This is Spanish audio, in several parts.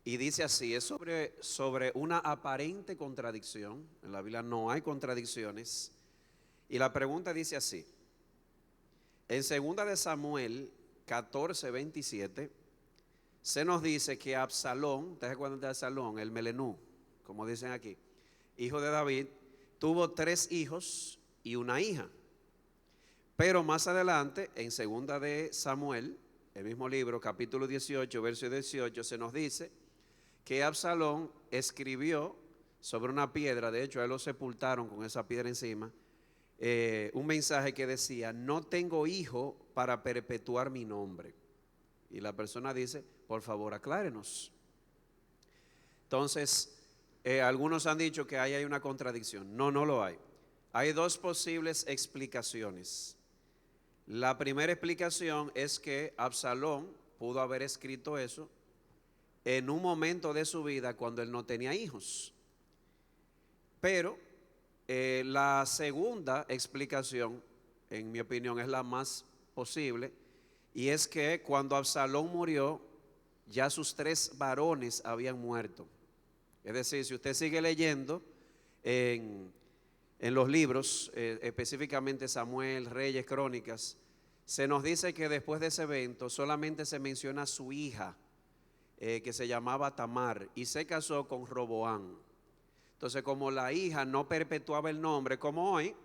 Y dice así, es sobre una aparente contradicción. En la Biblia no hay contradicciones. Y la pregunta dice así. En 2 de Samuel 14:27 se nos dice que Absalón, ¿ustedes recuerdan de Absalón? El Melenú, como dicen aquí, hijo de David, tuvo 3 hijos y una hija. Pero más adelante, en 2 de Samuel, el mismo libro, capítulo 18, verso 18, se nos dice que Absalón escribió sobre una piedra, de hecho a él lo sepultaron con esa piedra encima, un mensaje que decía: no tengo hijo para perpetuar mi nombre. Y la persona dice: por favor, aclárenos. Entonces, algunos han dicho que ahí hay una contradicción. No, no lo hay. Hay 2 posibles explicaciones. La primera explicación es que Absalón pudo haber escrito eso en un momento de su vida cuando él no tenía hijos. Pero la segunda explicación, en mi opinión, es la más posible, y es que cuando Absalón murió, ya sus 3 varones habían muerto. Es decir, si usted sigue leyendo en los libros, específicamente Samuel, Reyes, Crónicas, se nos dice que después de ese evento solamente se menciona a su hija, que se llamaba Tamar, y se casó con Roboán. Entonces, como la hija no perpetuaba el nombre, como hoy,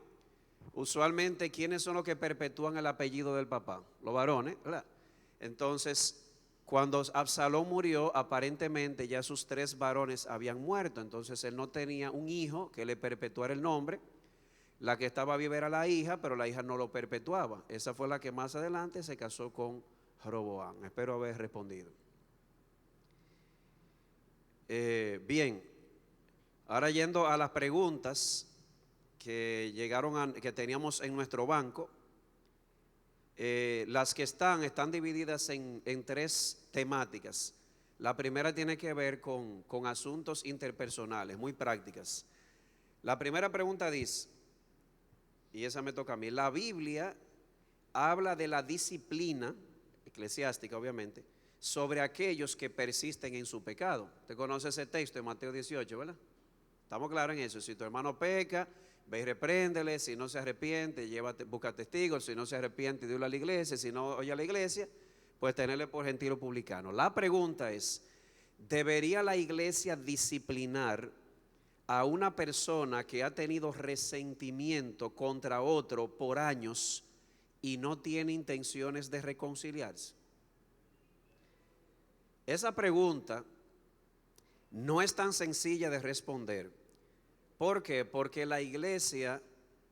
usualmente, ¿quiénes son los que perpetúan el apellido del papá? Los varones, ¿verdad? Entonces, cuando Absalón murió, aparentemente ya sus 3 varones habían muerto. Entonces, él no tenía un hijo que le perpetuara el nombre. La que estaba viva era la hija, pero la hija no lo perpetuaba. Esa fue la que más adelante se casó con Roboán. Espero haber respondido. Bien, ahora yendo a las preguntas que que teníamos en nuestro banco. Las que están divididas en 3 temáticas. La primera tiene que ver con asuntos interpersonales, muy prácticas. La primera pregunta dice, y esa me toca a mí: la Biblia habla de la disciplina eclesiástica, obviamente, sobre aquellos que persisten en su pecado. Usted conoce ese texto de Mateo 18, ¿verdad? Estamos claros en eso. Si tu hermano peca, ve y repréndele. Si no se arrepiente, busca testigos. Si no se arrepiente, dile a la iglesia. Si no oye a la iglesia, pues tenerle por gentil o publicano. La pregunta es: ¿debería la iglesia disciplinar a una persona que ha tenido resentimiento contra otro por años y no tiene intenciones de reconciliarse? Esa pregunta no es tan sencilla de responder. ¿Por qué? Porque la iglesia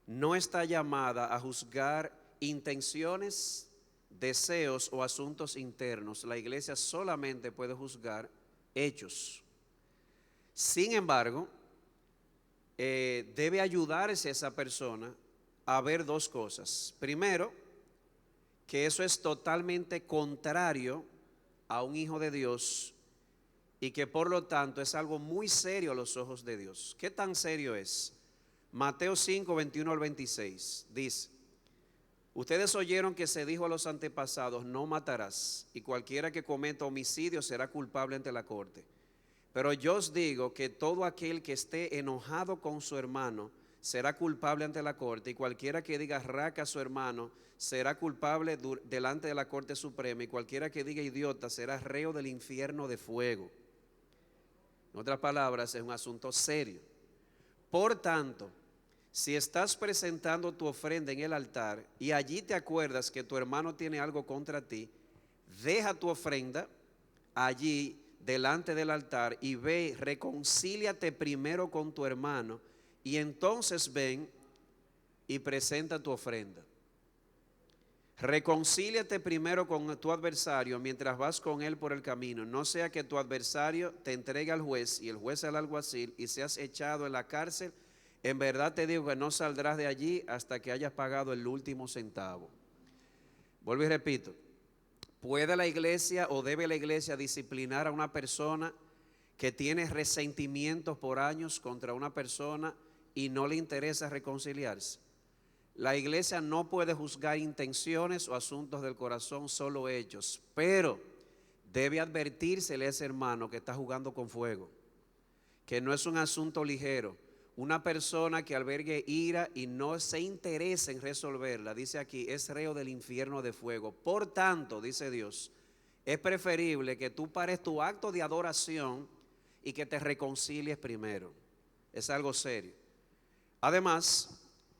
no está llamada a juzgar intenciones, deseos o asuntos internos. La iglesia solamente puede juzgar hechos. Sin embargo, debe ayudarse a esa persona a ver 2 cosas. Primero, que eso es totalmente contrario a un hijo de Dios y que por lo tanto es algo muy serio a los ojos de Dios. ¿Qué tan serio es? Mateo 5, 21 al 26 dice: ustedes oyeron que se dijo a los antepasados: no matarás, y cualquiera que cometa homicidio será culpable ante la corte. Pero yo os digo que todo aquel que esté enojado con su hermano será culpable ante la corte, y cualquiera que diga raca a su hermano será culpable delante de la corte suprema, y cualquiera que diga idiota será reo del infierno de fuego. En otras palabras, es un asunto serio. Por tanto, si estás presentando tu ofrenda en el altar y allí te acuerdas que tu hermano tiene algo contra ti, deja tu ofrenda allí delante del altar y ve, reconcíliate primero con tu hermano, y entonces ven y presenta tu ofrenda. Reconcíliate primero con tu adversario mientras vas con él por el camino, no sea que tu adversario te entregue al juez y el juez al alguacil y seas echado en la cárcel. En verdad te digo que no saldrás de allí hasta que hayas pagado el último centavo. Vuelvo y repito: ¿puede la iglesia o debe la iglesia disciplinar a una persona que tiene resentimientos por años contra una persona y no le interesa reconciliarse? La iglesia no puede juzgar intenciones o asuntos del corazón, solo hechos, pero debe advertírsele a ese hermano que está jugando con fuego, que no es un asunto ligero. Una persona que albergue ira y no se interesa en resolverla, dice aquí, es reo del infierno de fuego. Por tanto, dice Dios, es preferible que tú pares tu acto de adoración y que te reconcilies primero. Es algo serio. Además,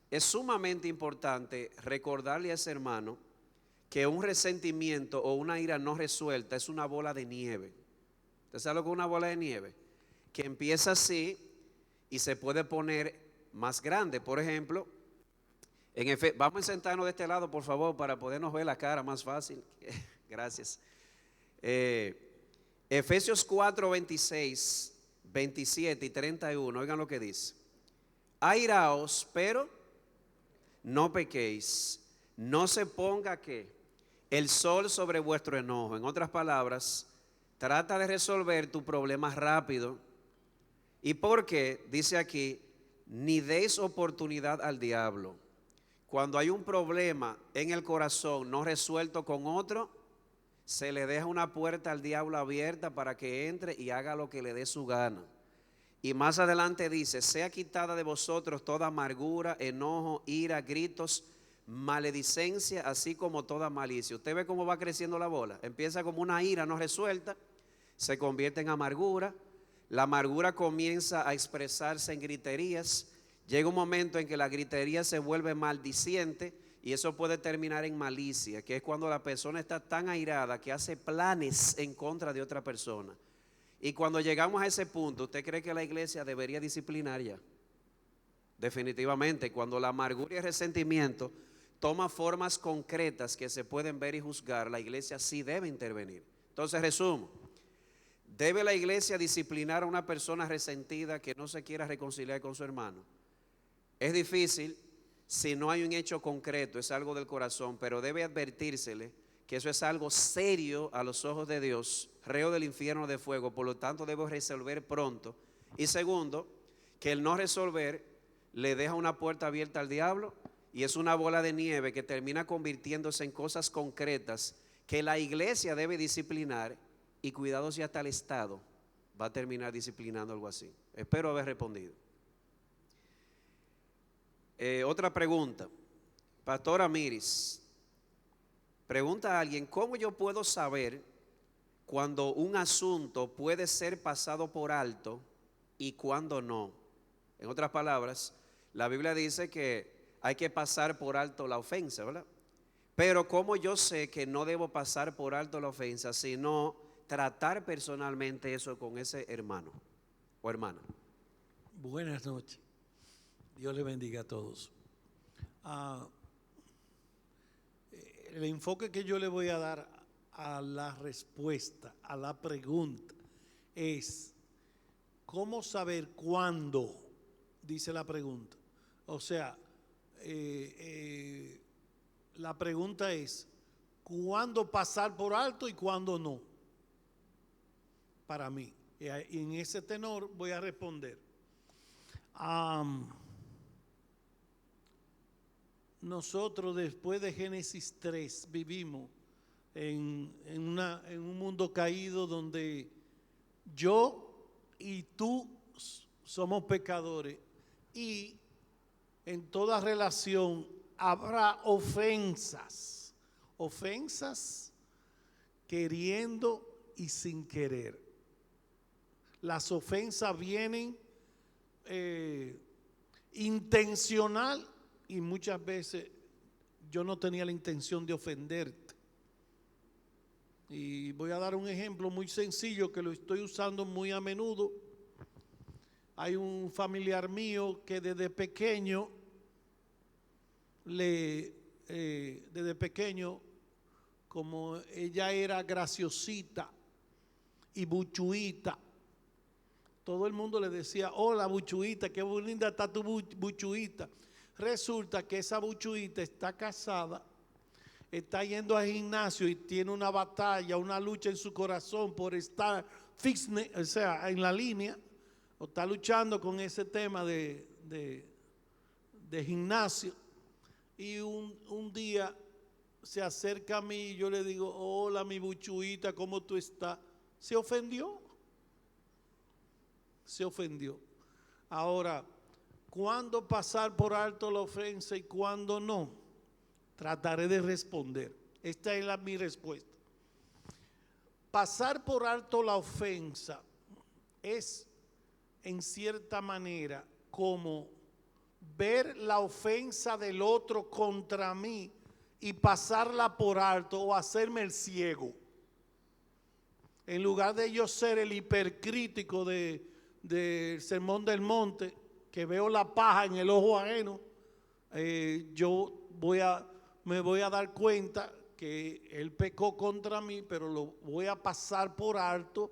es sumamente importante recordarle a ese hermano que un resentimiento o una ira no resuelta es una bola de nieve. ¿Usted sabe lo que es una bola de nieve? Que empieza así y se puede poner más grande. Por ejemplo, vamos a sentarnos de este lado, por favor, para podernos ver la cara más fácil. Gracias. Efesios 4, 26, 27 y 31, oigan lo que dice. Airaos, pero no pequéis, no se ponga ¿qué? El sol sobre vuestro enojo. En otras palabras, trata de resolver tu problema rápido. ¿Y por qué? Dice aquí, ni deis oportunidad al diablo. Cuando hay un problema en el corazón no resuelto con otro, se le deja una puerta al diablo abierta para que entre y haga lo que le dé su gana. Y más adelante dice, sea quitada de vosotros toda amargura, enojo, ira, gritos, maledicencia, así como toda malicia. Usted ve cómo va creciendo la bola. Empieza como una ira no resuelta, se convierte en amargura. La amargura comienza a expresarse en griterías. Llega un momento en que la gritería se vuelve maldiciente y eso puede terminar en malicia, que es cuando la persona está tan airada que hace planes en contra de otra persona. Y cuando llegamos a ese punto, ¿usted cree que la iglesia debería disciplinar ya? Definitivamente, cuando la amargura y el resentimiento toma formas concretas que se pueden ver y juzgar, la iglesia sí debe intervenir. Entonces, resumo. ¿Debe la iglesia disciplinar a una persona resentida que no se quiera reconciliar con su hermano? Es difícil si no hay un hecho concreto, es algo del corazón, pero debe advertírsele que eso es algo serio a los ojos de Dios, reo del infierno de fuego, por lo tanto debe resolver pronto. Y segundo, que el no resolver le deja una puerta abierta al diablo y es una bola de nieve que termina convirtiéndose en cosas concretas que la iglesia debe disciplinar. Y cuidado si hasta el Estado va a terminar disciplinando algo así. Espero haber respondido. Otra pregunta. Pastora Miris, pregunta a alguien, ¿cómo yo puedo saber cuando un asunto puede ser pasado por alto y cuando no? En otras palabras, la Biblia dice que hay que pasar por alto la ofensa, ¿verdad? Pero ¿cómo yo sé que no debo pasar por alto la ofensa, sino tratar personalmente eso con ese hermano o hermana? Buenas noches. Dios le bendiga a todos. El enfoque que yo le voy a dar a la respuesta, a la pregunta, es ¿cómo saber cuándo? Dice la pregunta. O sea, la pregunta es ¿cuándo pasar por alto y cuándo no? Para mí. Y en ese tenor voy a responder. Nosotros después de Génesis 3 vivimos en un mundo caído donde yo y tú somos pecadores y en toda relación habrá ofensas, queriendo y sin querer. Las ofensas vienen intencional y muchas veces yo no tenía la intención de ofenderte. Y voy a dar un ejemplo muy sencillo que lo estoy usando muy a menudo. Hay un familiar mío que desde pequeño, como ella era graciosita y buchuita, todo el mundo le decía, hola buchuita, qué linda está tu buchuita. Resulta que esa buchuita está casada, está yendo al gimnasio y tiene una batalla, una lucha en su corazón por estar fitness, o sea, en la línea, o está luchando con ese tema de gimnasio. Y un día se acerca a mí y yo le digo, hola mi buchuita, ¿cómo tú estás? Se ofendió. Se ofendió. Ahora, ¿cuándo pasar por alto la ofensa y cuándo no? Trataré de responder. Esta es mi respuesta. Pasar por alto la ofensa es, en cierta manera, como ver la ofensa del otro contra mí y pasarla por alto o hacerme el ciego. En lugar de yo ser el hipercrítico del Sermón del Monte, que veo la paja en el ojo ajeno, yo me voy a dar cuenta que él pecó contra mí, pero lo voy a pasar por alto.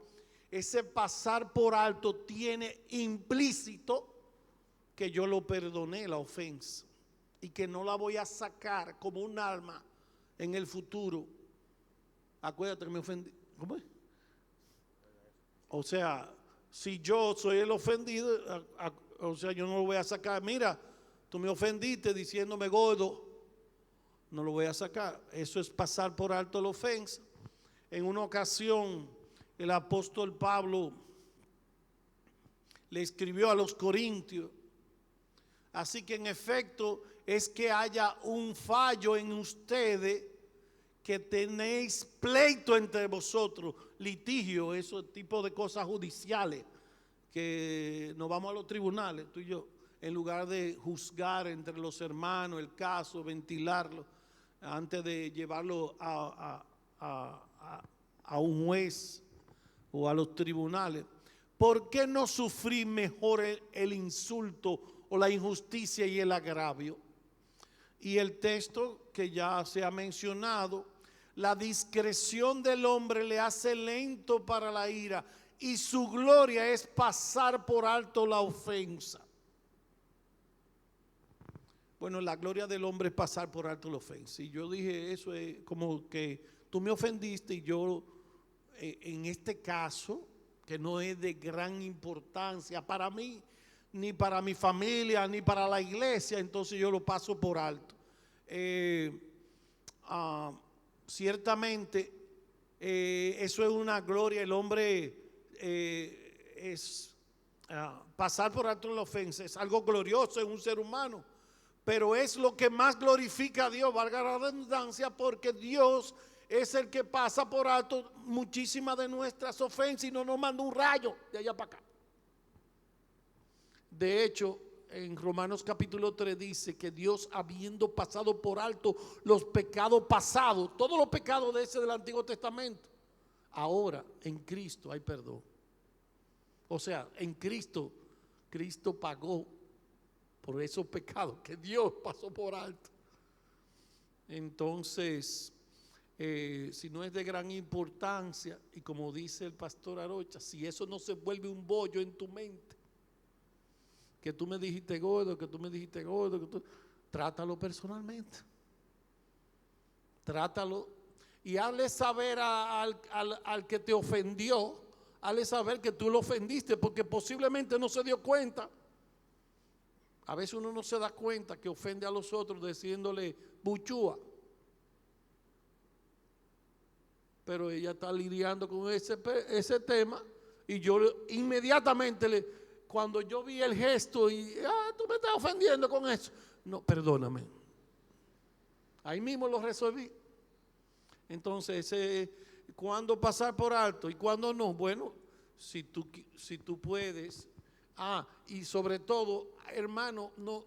Ese pasar por alto tiene implícito que yo lo perdoné, la ofensa, y que no la voy a sacar como un arma en el futuro. Acuérdate que me ofendí. ¿Cómo es? O sea, si yo soy el ofendido, o sea, yo no lo voy a sacar. Mira, tú me ofendiste diciéndome gordo. No lo voy a sacar. Eso es pasar por alto la ofensa. En una ocasión, el apóstol Pablo le escribió a los corintios. Así que en efecto es que haya un fallo en ustedes, que tenéis pleito entre vosotros, litigio, ese tipo de cosas judiciales, que nos vamos a los tribunales, tú y yo, en lugar de juzgar entre los hermanos el caso, ventilarlo, antes de llevarlo a un juez o a los tribunales. ¿Por qué no sufrir mejor el insulto o la injusticia y el agravio? Y el texto que ya se ha mencionado, la discreción del hombre le hace lento para la ira y su gloria es pasar por alto la ofensa. Bueno, la gloria del hombre es pasar por alto la ofensa. Y yo dije, eso es como que tú me ofendiste y yo, en este caso, que no es de gran importancia para mí, ni para mi familia, ni para la iglesia, entonces yo lo paso por alto. Ciertamente, eso es una gloria. El hombre pasar por alto la ofensa es algo glorioso en un ser humano, pero es lo que más glorifica a Dios, valga la redundancia, porque Dios es el que pasa por alto muchísimas de nuestras ofensas y no nos manda un rayo de allá para acá. De hecho, en Romanos capítulo 3 dice que Dios, habiendo pasado por alto los pecados pasados, todos los pecados de ese del Antiguo Testamento, ahora en Cristo hay perdón. O sea, en Cristo pagó por esos pecados que Dios pasó por alto. Entonces, si no es de gran importancia, y como dice el pastor Arocha, si eso no se vuelve un bollo en tu mente, que tú me dijiste gordo, trátalo personalmente. Trátalo y hazle saber al que te ofendió, hazle saber que tú lo ofendiste, porque posiblemente no se dio cuenta. A veces uno no se da cuenta que ofende a los otros diciéndole buchúa. Pero ella está lidiando con ese tema, y yo inmediatamente cuando yo vi el gesto y tú me estás ofendiendo con eso, no, perdóname, ahí mismo lo resolví. Entonces, ¿cuándo pasar por alto y cuándo no? Bueno, si tú puedes. Y sobre todo, hermano, no,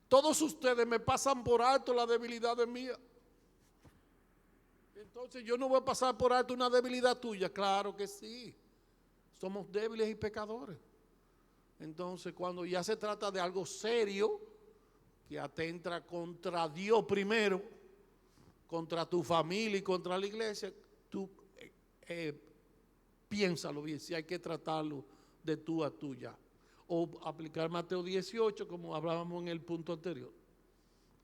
todos ustedes me pasan por alto la debilidad mía. Entonces yo no voy a pasar por alto una debilidad tuya. Claro que sí, somos débiles y pecadores. Entonces, cuando ya se trata de algo serio, que atenta contra Dios primero, contra tu familia y contra la iglesia, tú piénsalo bien, si hay que tratarlo de tú a tú ya. O aplicar Mateo 18, como hablábamos en el punto anterior.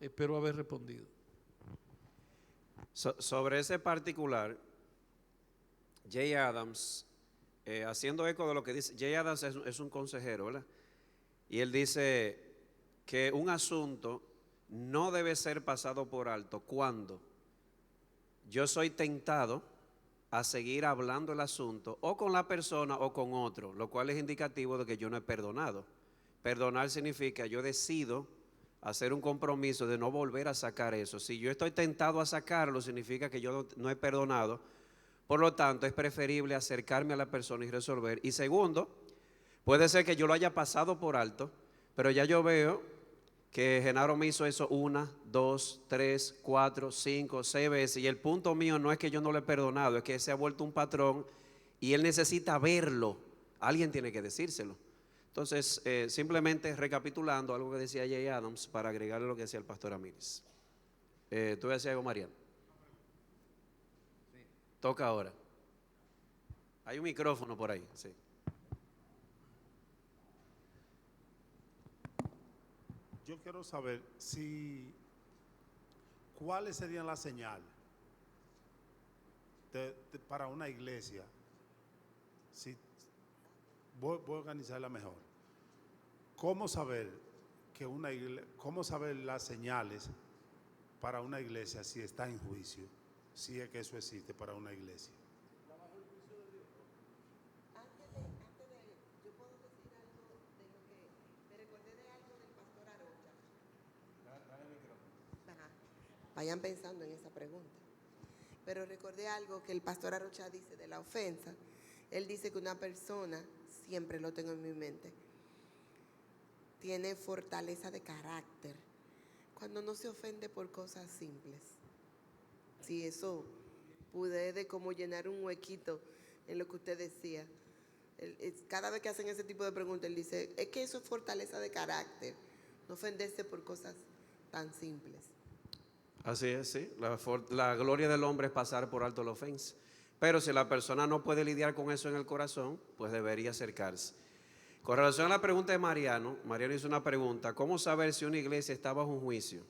Espero haber respondido. Sobre ese particular, Jay Adams, haciendo eco de lo que dice, Jay Adams es un consejero, ¿verdad? Y él dice que un asunto no debe ser pasado por alto cuando yo soy tentado a seguir hablando el asunto o con la persona o con otro, lo cual es indicativo de que yo no he perdonado. Perdonar significa yo decido hacer un compromiso de no volver a sacar eso. Si yo estoy tentado a sacarlo, significa que yo no he perdonado. Por lo tanto, es preferible acercarme a la persona y resolver. Y segundo, puede ser que yo lo haya pasado por alto, pero ya yo veo que Genaro me hizo eso 1, 2, 3, 4, 5, 6 veces. Y el punto mío no es que yo no le he perdonado, es que se ha vuelto un patrón y él necesita verlo. Alguien tiene que decírselo. Entonces, simplemente recapitulando algo que decía Jay Adams para agregarle lo que decía el pastor Amires. ¿Tú decías algo, Mariano? Sí. Toca ahora. Hay un micrófono por ahí, sí. Yo quiero saber cuáles serían las señales para una iglesia. Si voy a organizarla mejor. ¿Cómo saber cómo saber las señales para una iglesia si está en juicio? Si es que eso existe para una iglesia. Yo puedo decir algo de lo que me recordé de algo del pastor Arocha. Ajá. Vayan pensando en esa pregunta. Pero recordé algo que el pastor Arocha dice de la ofensa. Él dice que una persona, siempre lo tengo en mi mente, tiene fortaleza de carácter cuando no se ofende por cosas simples. Si eso pude como llenar un huequito en lo que usted decía. Cada vez que hacen ese tipo de preguntas, él dice, es que eso es fortaleza de carácter, no ofenderse por cosas tan simples. Así es, sí. La gloria del hombre es pasar por alto la ofensa. Pero si la persona no puede lidiar con eso en el corazón, pues debería acercarse. Con relación a la pregunta de Mariano hizo una pregunta, ¿cómo saber si una iglesia está bajo un juicio?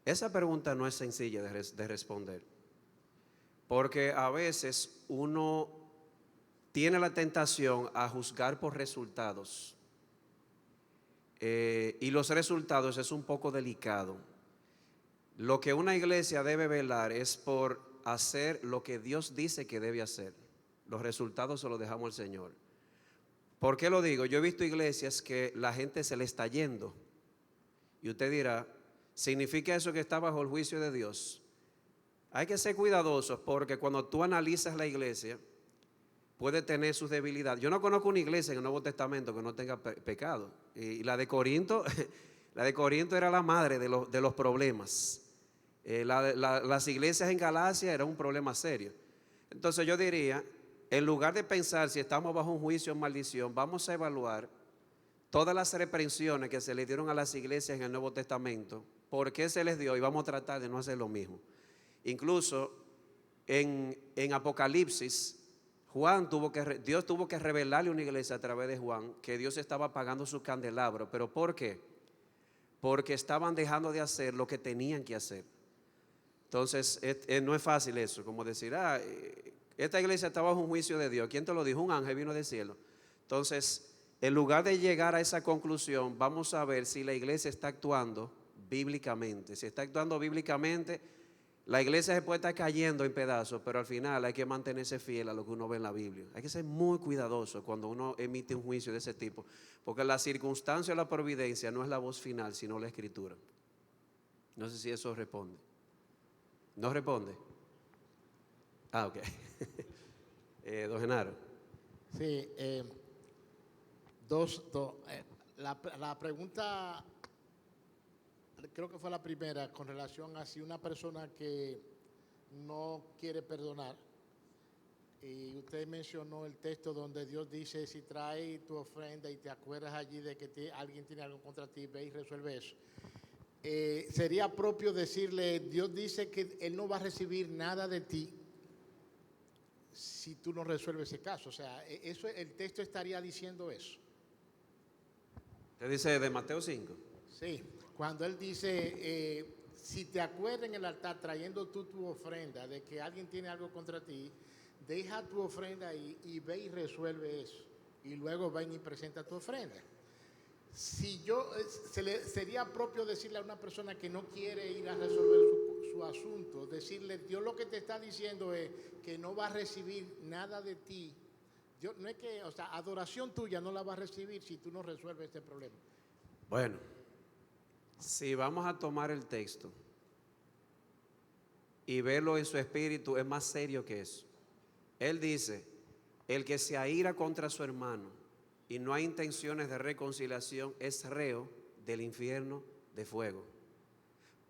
Esa pregunta no es sencilla de responder, porque a veces uno tiene la tentación a juzgar por resultados, y los resultados es un poco delicado. Lo que una iglesia debe velar es por hacer lo que Dios dice que debe hacer. Los resultados se los dejamos al Señor. ¿Por qué lo digo? Yo he visto iglesias que la gente se le está yendo. Y usted dirá, ¿significa eso que está bajo el juicio de Dios? Hay que ser cuidadosos porque cuando tú analizas la iglesia, puede tener sus debilidades. Yo no conozco una iglesia en el Nuevo Testamento que no tenga pecado. Y la de Corinto, la de Corinto era la madre de los problemas. Las iglesias en Galacia era un problema serio. Entonces yo diría, en lugar de pensar si estamos bajo un juicio o maldición, vamos a evaluar todas las reprensiones que se le dieron a las iglesias en el Nuevo Testamento, por qué se les dio, y vamos a tratar de no hacer lo mismo. Incluso en Apocalipsis, Dios tuvo que revelarle a una iglesia a través de Juan que Dios estaba apagando su candelabro. ¿Pero por qué? Porque estaban dejando de hacer lo que tenían que hacer. Entonces, no es fácil eso, como decir, esta iglesia está bajo un juicio de Dios. ¿Quién te lo dijo? Un ángel vino del cielo. Entonces, en lugar de llegar a esa conclusión, vamos a ver si la iglesia está actuando bíblicamente. Si está actuando bíblicamente, la iglesia se puede estar cayendo en pedazos, pero al final hay que mantenerse fiel a lo que uno ve en la Biblia. Hay que ser muy cuidadoso cuando uno emite un juicio de ese tipo, porque la circunstancia o la providencia no es la voz final, sino la escritura. No sé si eso responde. ¿No responde? Ok. Don Genaro. Sí, la pregunta, creo que fue la primera, con relación a si una persona que no quiere perdonar, y usted mencionó el texto donde Dios dice, si trae tu ofrenda y te acuerdas allí de que alguien tiene algo contra ti, ve y resuelve eso. Sería propio decirle, Dios dice que Él no va a recibir nada de ti si tú no resuelves ese caso. O sea, el texto estaría diciendo eso. ¿Usted dice de Mateo 5? Sí, cuando Él dice, si te acuerdas en el altar trayendo tú tu ofrenda de que alguien tiene algo contra ti, deja tu ofrenda ahí y ve y resuelve eso. Y luego ven y presenta tu ofrenda. si yo, sería propio decirle a una persona que no quiere ir a resolver su asunto, decirle, Dios lo que te está diciendo es que no va a recibir nada de ti. No es que, o sea, adoración tuya no la va a recibir si tú no resuelves este problema. Bueno, si vamos a tomar el texto y verlo en su espíritu, es más serio que eso. Él dice, el que se aira contra su hermano y no hay intenciones de reconciliación es reo del infierno de fuego.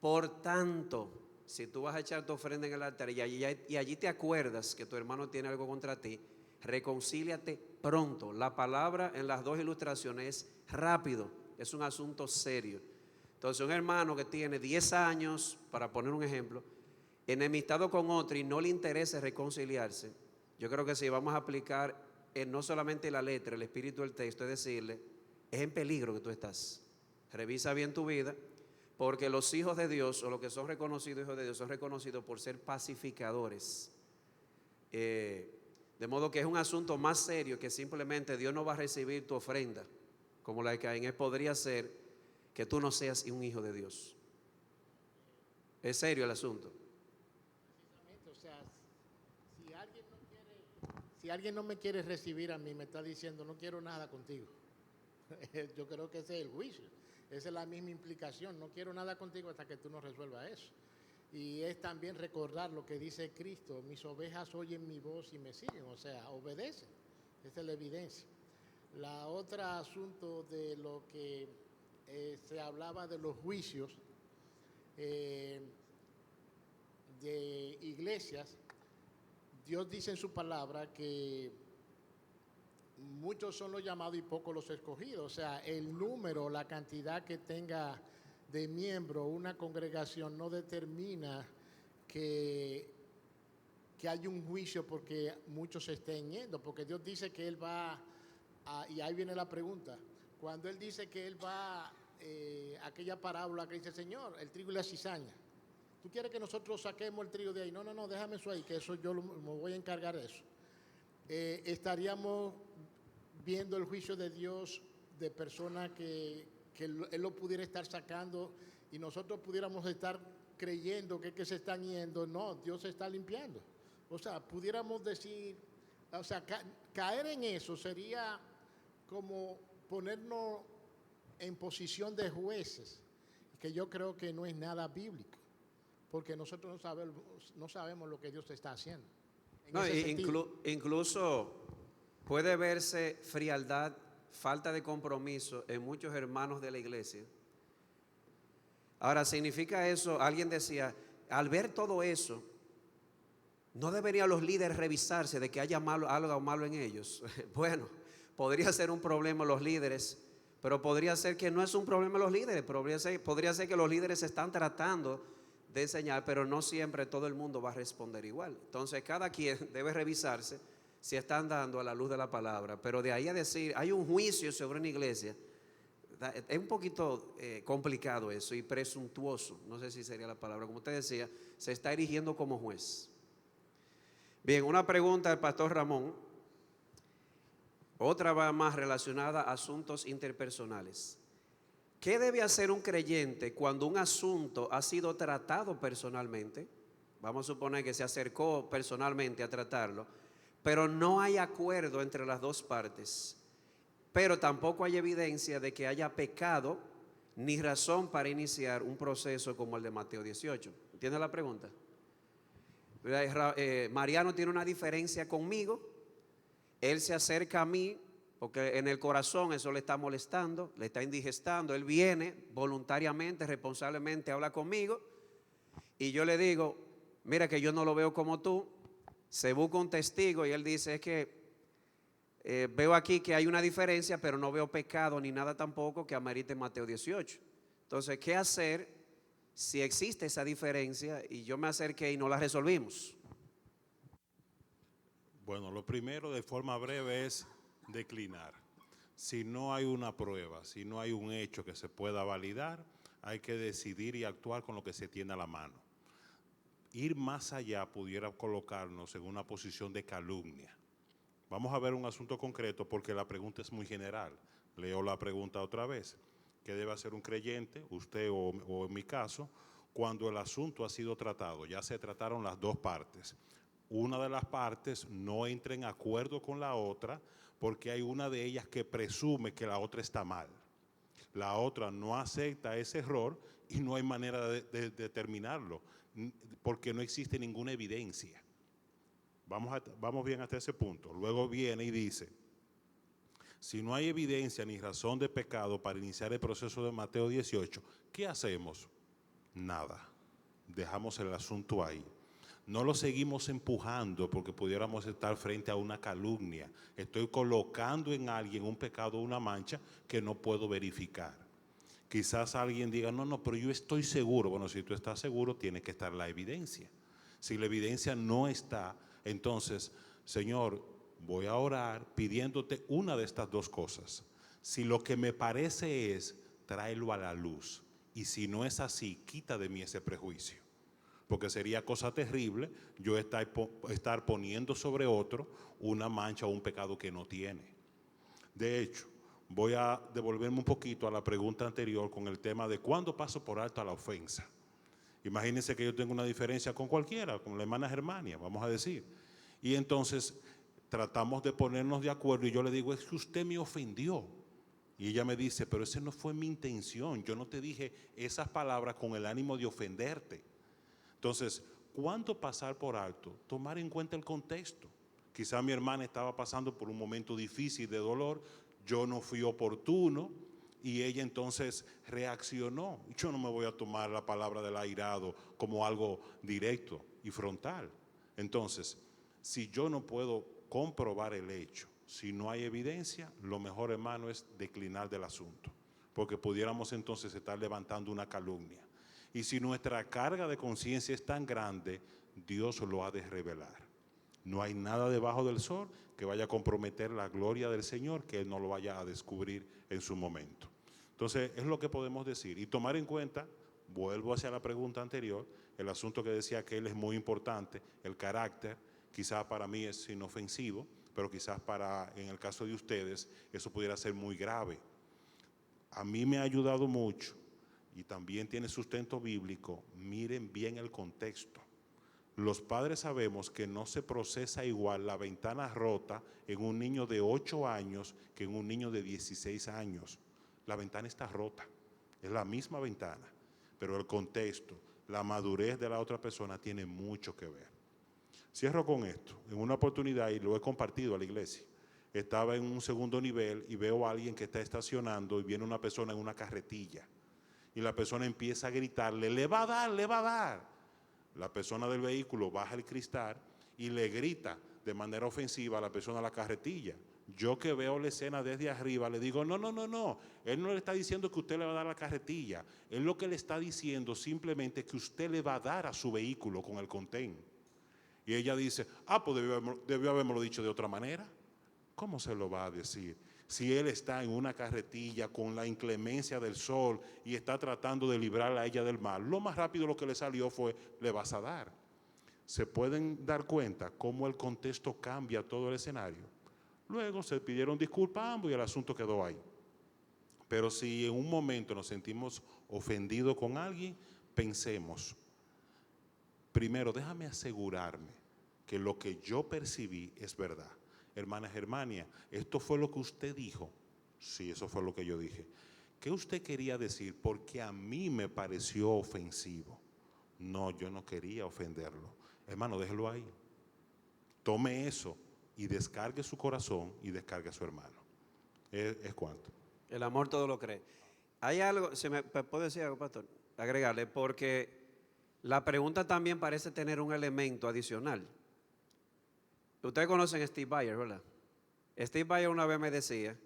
Por tanto, si tú vas a echar tu ofrenda en el altar y allí te acuerdas que tu hermano tiene algo contra ti, reconcíliate pronto. La palabra en las dos ilustraciones es rápido, es un asunto serio. Entonces, un hermano que tiene 10 años, para poner un ejemplo, enemistado con otro y no le interesa reconciliarse, yo creo que si vamos a aplicar no solamente la letra, el espíritu del texto, es decirle, es en peligro que tú estás. Revisa bien tu vida, porque los hijos de Dios, o los que son reconocidos hijos de Dios, son reconocidos por ser pacificadores. De modo que es un asunto más serio que simplemente Dios no va a recibir tu ofrenda, como la de Caín. Podría ser que tú no seas un hijo de Dios. Es serio el asunto. Precisamente, o sea, si alguien no me quiere recibir a mí, me está diciendo, no quiero nada contigo. Yo creo que ese es el juicio. Esa es la misma implicación. No quiero nada contigo hasta que tú no resuelvas eso. Y es también recordar lo que dice Cristo, mis ovejas oyen mi voz y me siguen, o sea, obedecen. Esa es la evidencia. La otra asunto de lo que se hablaba de los juicios de iglesias, Dios dice en su palabra que muchos son los llamados y pocos los escogidos. O sea, el número, la cantidad que tenga de miembros una congregación no determina que hay un juicio porque muchos se estén yendo. Porque Dios dice que Él va, y ahí viene la pregunta, cuando Él dice que Él va, aquella parábola que dice, Señor, el trigo y la cizaña, ¿tú quieres que nosotros saquemos el trigo de ahí? No, déjame eso ahí, que eso yo me voy a encargar de eso. Estaríamos viendo el juicio de Dios de personas que Él lo pudiera estar sacando y nosotros pudiéramos estar creyendo que se están yendo. No, Dios se está limpiando. O sea, pudiéramos decir, o sea, caer en eso sería como ponernos en posición de jueces, que yo creo que no es nada bíblico, porque nosotros no sabemos lo que Dios está haciendo. No, incluso puede verse frialdad, falta de compromiso en muchos hermanos de la iglesia. Ahora, ¿significa eso? Alguien decía, al ver todo eso, ¿no deberían los líderes revisarse de que haya algo malo en ellos? Bueno, podría ser un problema los líderes, pero podría ser que no es un problema los líderes. Podría ser que los líderes están tratando de enseñar, pero no siempre todo el mundo va a responder igual. Entonces, cada quien debe revisarse si están dando a la luz de la palabra. Pero de ahí a decir, hay un juicio sobre una iglesia, es un poquito complicado eso y presuntuoso. No sé si sería la palabra. Como usted decía, se está erigiendo como juez. Bien, una pregunta del pastor Ramón. Otra va más relacionada a asuntos interpersonales. ¿Qué debe hacer un creyente cuando un asunto ha sido tratado personalmente? Vamos a suponer que se acercó personalmente a tratarlo, pero no hay acuerdo entre las dos partes, pero tampoco hay evidencia de que haya pecado ni razón para iniciar un proceso como el de Mateo 18. ¿Entiende la pregunta? Mariano tiene una diferencia conmigo, él se acerca a mí porque en el corazón eso le está molestando, le está indigestando. Él viene voluntariamente, responsablemente, habla conmigo y yo le digo, mira que yo no lo veo como tú. Se busca un testigo y él dice, es que veo aquí que hay una diferencia, pero no veo pecado ni nada tampoco que amerite Mateo 18. Entonces, ¿qué hacer si existe esa diferencia y yo me acerqué y no la resolvimos? Bueno, lo primero de forma breve es declinar. Si no hay una prueba, si no hay un hecho que se pueda validar, hay que decidir y actuar con lo que se tiene a la mano. Ir más allá pudiera colocarnos en una posición de calumnia, Vamos a ver un asunto concreto porque la pregunta es muy general. Leo la pregunta otra vez. ¿Qué debe hacer un creyente, usted o en mi caso, cuando el asunto ha sido tratado? Ya se trataron las dos partes. Una de las partes no entra en acuerdo con la otra porque hay una de ellas que presume que la otra está mal. La otra no acepta ese error y no hay manera de determinarlo porque no existe ninguna evidencia. Vamos bien hasta ese punto. Luego viene y dice, si no hay evidencia ni razón de pecado para iniciar el proceso de Mateo 18, ¿qué hacemos? Nada. Dejamos el asunto ahí. No lo seguimos empujando porque pudiéramos estar frente a una calumnia. Estoy colocando en alguien un pecado o una mancha que no puedo verificar. Quizás alguien diga, no, pero yo estoy seguro. Bueno, si tú estás seguro, tiene que estar la evidencia. Si la evidencia no está, entonces, Señor, voy a orar pidiéndote una de estas dos cosas. Si lo que me parece es, tráelo a la luz. Y si no es así, quita de mí ese prejuicio. Porque sería cosa terrible yo estar poniendo sobre otro una mancha o un pecado que no tiene. De hecho, voy a devolverme un poquito a la pregunta anterior con el tema de cuándo paso por alto a la ofensa. Imagínense que yo tengo una diferencia con cualquiera, con la hermana Germania, vamos a decir. Y entonces tratamos de ponernos de acuerdo y yo le digo, es que usted me ofendió. Y ella me dice, pero esa no fue mi intención, yo no te dije esas palabras con el ánimo de ofenderte. Entonces, ¿cuándo pasar por alto? Tomar en cuenta el contexto. Quizá mi hermana estaba pasando por un momento difícil de dolor, yo no fui oportuno y ella entonces reaccionó. Yo no me voy a tomar la palabra del airado como algo directo y frontal. Entonces, si yo no puedo comprobar el hecho, si no hay evidencia, lo mejor, hermano, es declinar del asunto, porque pudiéramos entonces estar levantando una calumnia. Y si nuestra carga de conciencia es tan grande, Dios lo ha de revelar. No hay nada debajo del sol que vaya a comprometer la gloria del Señor, que Él no lo vaya a descubrir en su momento. Entonces, es lo que podemos decir. Y tomar en cuenta, vuelvo hacia la pregunta anterior, el asunto que decía que Él es muy importante, el carácter, quizás para mí es inofensivo, pero quizás en el caso de ustedes, eso pudiera ser muy grave. A mí me ha ayudado mucho y también tiene sustento bíblico. Miren bien el contexto. Los padres sabemos que no se procesa igual la ventana rota en un niño de 8 años que en un niño de 16 años. La ventana está rota, es la misma ventana, pero el contexto, la madurez de la otra persona tiene mucho que ver. Cierro con esto. En una oportunidad, y lo he compartido a la iglesia, estaba en un segundo nivel y veo a alguien que está estacionando y viene una persona en una carretilla. Y la persona empieza a gritarle, le va a dar, le va a dar. La persona del vehículo baja el cristal y le grita de manera ofensiva a la persona de la carretilla. Yo que veo la escena desde arriba le digo, no. Él no le está diciendo que usted le va a dar la carretilla. Él lo que le está diciendo simplemente que usted le va a dar a su vehículo con el contén. Y ella dice, pues debió haberme lo dicho de otra manera. ¿Cómo se lo va a decir? Si él está en una carretilla con la inclemencia del sol y está tratando de librarla a ella del mal, lo más rápido lo que le salió fue, le vas a dar. ¿Se pueden dar cuenta cómo el contexto cambia todo el escenario? Luego se pidieron disculpas a ambos y el asunto quedó ahí. Pero si en un momento nos sentimos ofendidos con alguien, pensemos, primero déjame asegurarme que lo que yo percibí es verdad. Hermana Germania, ¿esto fue lo que usted dijo? Sí, eso fue lo que yo dije. ¿Qué usted quería decir? Porque a mí me pareció ofensivo. No, yo no quería ofenderlo. Hermano, déjelo ahí. Tome eso y descargue su corazón y descargue a su hermano. ¿Es cuánto? El amor todo lo cree. Hay algo, ¿se me puede decir algo, pastor? Agregarle, porque la pregunta también parece tener un elemento adicional. Ustedes conocen a Steve Bayer, ¿verdad? Steve Bayer una vez me decía,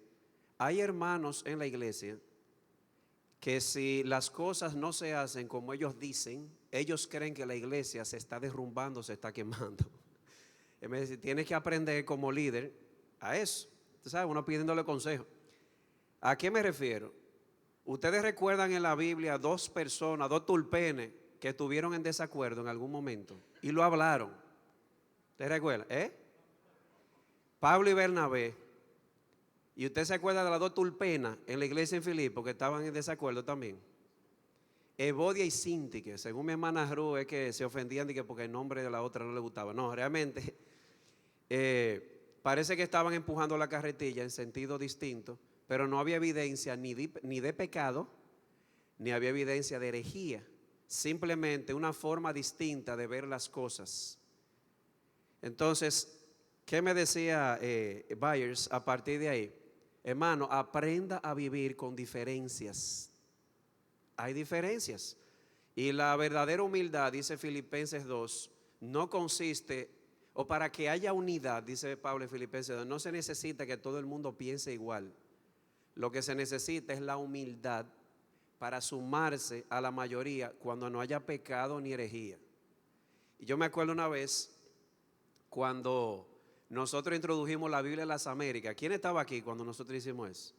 hay hermanos en la iglesia que si las cosas no se hacen como ellos dicen, ellos creen que la iglesia se está derrumbando, se está quemando. Él me decía, tienes que aprender como líder a eso. Usted sabe, uno pidiéndole consejo. ¿A qué me refiero? Ustedes recuerdan en la Biblia dos personas, dos tulpenes que estuvieron en desacuerdo en algún momento y lo hablaron. ¿Ustedes recuerdan? Pablo y Bernabé, y usted se acuerda de las dos tulpenas en la iglesia en Filipo que estaban en desacuerdo también. Evodia y Síntique, según mi hermana Ru, es que se ofendían de que porque el nombre de la otra no le gustaba. No, realmente parece que estaban empujando la carretilla en sentido distinto, pero no había evidencia ni de pecado, ni había evidencia de herejía. Simplemente una forma distinta de ver las cosas. Entonces, ¿qué me decía Byers a partir de ahí? Hermano, aprenda a vivir con diferencias. Hay diferencias. Y la verdadera humildad, dice Filipenses 2, no consiste, o para que haya unidad, dice Pablo en Filipenses 2, no se necesita que todo el mundo piense igual. Lo que se necesita es la humildad para sumarse a la mayoría cuando no haya pecado ni herejía. Y yo me acuerdo una vez cuando nosotros introdujimos la Biblia en las Américas. ¿Quién estaba aquí cuando nosotros hicimos eso?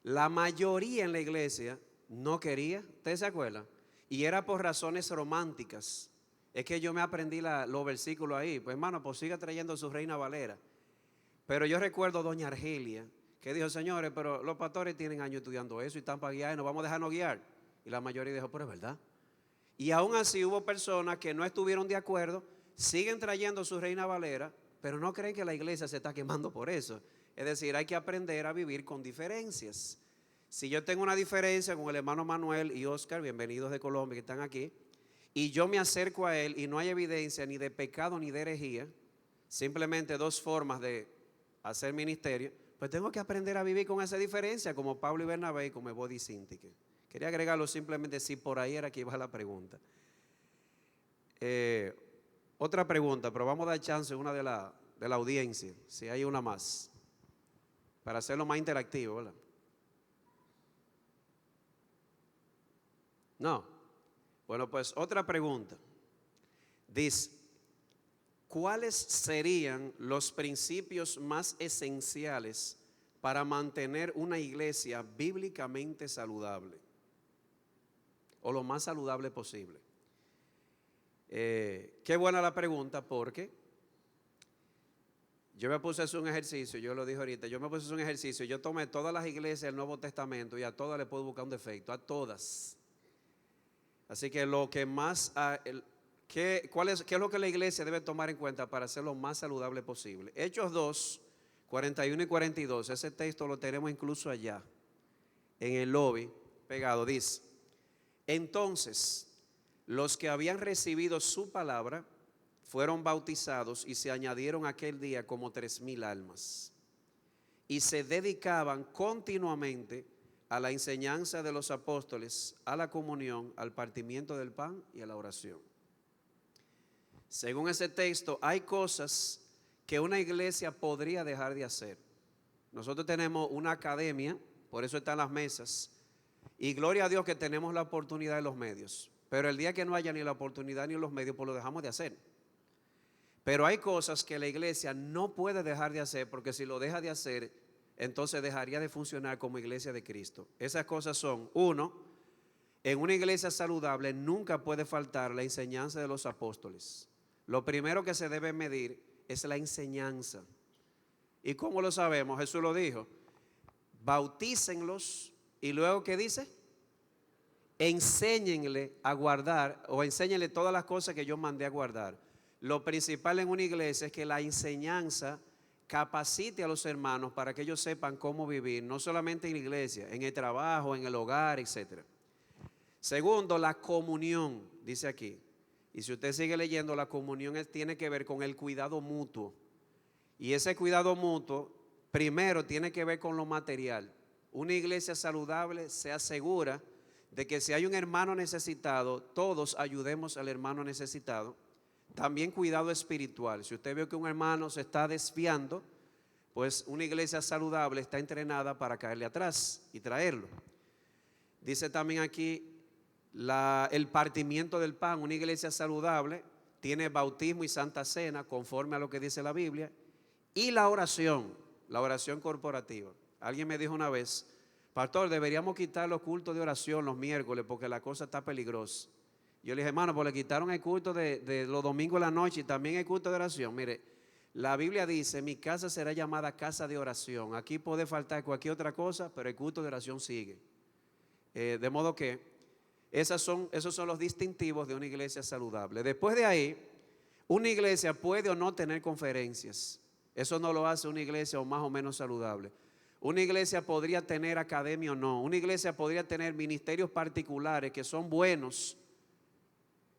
La mayoría en la iglesia no quería, ¿ustedes se acuerdan? Y era por razones románticas. Es que yo me aprendí los versículos ahí. Pues hermano, pues siga trayendo su Reina Valera. Pero yo recuerdo a doña Argelia, que dijo, señores, pero los pastores tienen años estudiando eso y están para guiar y nos vamos a dejarnos guiar. Y la mayoría dijo, pero es verdad. Y aún así hubo personas que no estuvieron de acuerdo, siguen trayendo su Reina Valera, pero no creen que la iglesia se está quemando por eso. Es decir, hay que aprender a vivir con diferencias. Si yo tengo una diferencia con el hermano Manuel y Oscar, bienvenidos de Colombia que están aquí, y yo me acerco a él y no hay evidencia ni de pecado ni de herejía, simplemente dos formas de hacer ministerio, pues tengo que aprender a vivir con esa diferencia, como Pablo y Bernabé y como Evodia y Síntique. Quería agregarlo simplemente si por ahí era que iba la pregunta. Otra pregunta, pero vamos a dar chance a una de la audiencia, si hay una más, para hacerlo más interactivo, ¿verdad? No. Bueno, pues otra pregunta. Dice, ¿cuáles serían los principios más esenciales para mantener una iglesia bíblicamente saludable? O lo más saludable posible. Qué buena la pregunta, porque yo me puse a hacer un ejercicio, yo lo dije ahorita, yo me puse a hacer un ejercicio, yo tomé todas las iglesias del Nuevo Testamento y a todas le puedo buscar un defecto, a todas. Así que lo que más, ¿qué es lo que la iglesia debe tomar en cuenta para ser lo más saludable posible? Hechos 2, 41 y 42, ese texto lo tenemos incluso allá, en el lobby, pegado, dice, entonces, los que habían recibido su palabra fueron bautizados y se añadieron aquel día como 3,000 almas. Y se dedicaban continuamente a la enseñanza de los apóstoles, a la comunión, al partimiento del pan y a la oración. Según ese texto, hay cosas que una iglesia podría dejar de hacer. Nosotros tenemos una academia, por eso están las mesas, y gloria a Dios que tenemos la oportunidad de los medios. Pero el día que no haya ni la oportunidad ni los medios, pues lo dejamos de hacer. Pero hay cosas que la iglesia no puede dejar de hacer, porque si lo deja de hacer, entonces dejaría de funcionar como iglesia de Cristo. Esas cosas son, uno, en una iglesia saludable nunca puede faltar la enseñanza de los apóstoles. Lo primero que se debe medir es la enseñanza. ¿Y cómo lo sabemos? Jesús lo dijo, bautícenlos y luego ¿qué dice? Enséñenle a guardar o enséñenle todas las cosas que yo mandé a guardar. Lo principal en una iglesia es que la enseñanza capacite a los hermanos para que ellos sepan cómo vivir, no solamente en la iglesia, en el trabajo, en el hogar, etc. Segundo, la comunión, dice aquí. Y si usted sigue leyendo, la comunión tiene que ver con el cuidado mutuo. Y ese cuidado mutuo, primero, tiene que ver con lo material. Una iglesia saludable se asegura de que si hay un hermano necesitado, todos ayudemos al hermano necesitado. También cuidado espiritual. Si usted ve que un hermano se está desviando, pues una iglesia saludable está entrenada para caerle atrás y traerlo. Dice también aquí el partimiento del pan. Una iglesia saludable tiene bautismo y santa cena conforme a lo que dice la Biblia. Y la oración corporativa. Alguien me dijo una vez, pastor, deberíamos quitar los cultos de oración los miércoles porque la cosa está peligrosa. Yo le dije, hermano, pues le quitaron el culto de los domingos en la noche y también el culto de oración. Mire, La Biblia dice, mi casa será llamada casa de oración. Aquí puede faltar cualquier otra cosa, pero el culto de oración sigue. De modo que esos son los distintivos de una iglesia saludable. Después de ahí, una iglesia puede o no tener conferencias. Eso no lo hace una iglesia más o menos saludable. Una iglesia podría tener academia o no. Una iglesia podría tener ministerios particulares que son buenos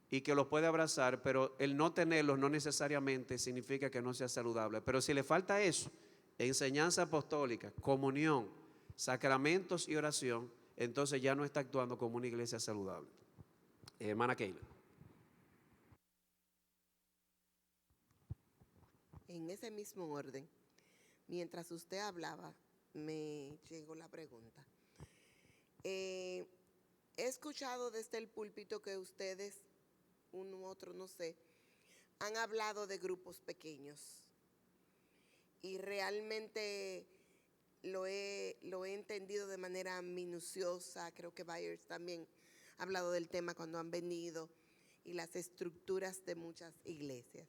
y que los puede abrazar, pero el no tenerlos no necesariamente significa que no sea saludable. Pero si le falta eso, enseñanza apostólica, comunión, sacramentos y oración, entonces ya no está actuando como una iglesia saludable. Hermana Keila. En ese mismo orden, mientras usted hablaba, me llegó la pregunta. He escuchado desde el púlpito que ustedes, uno u otro, no sé, han hablado de grupos pequeños. Y realmente lo he entendido de manera minuciosa. Creo que Byers también ha hablado del tema cuando han venido y las estructuras de muchas iglesias.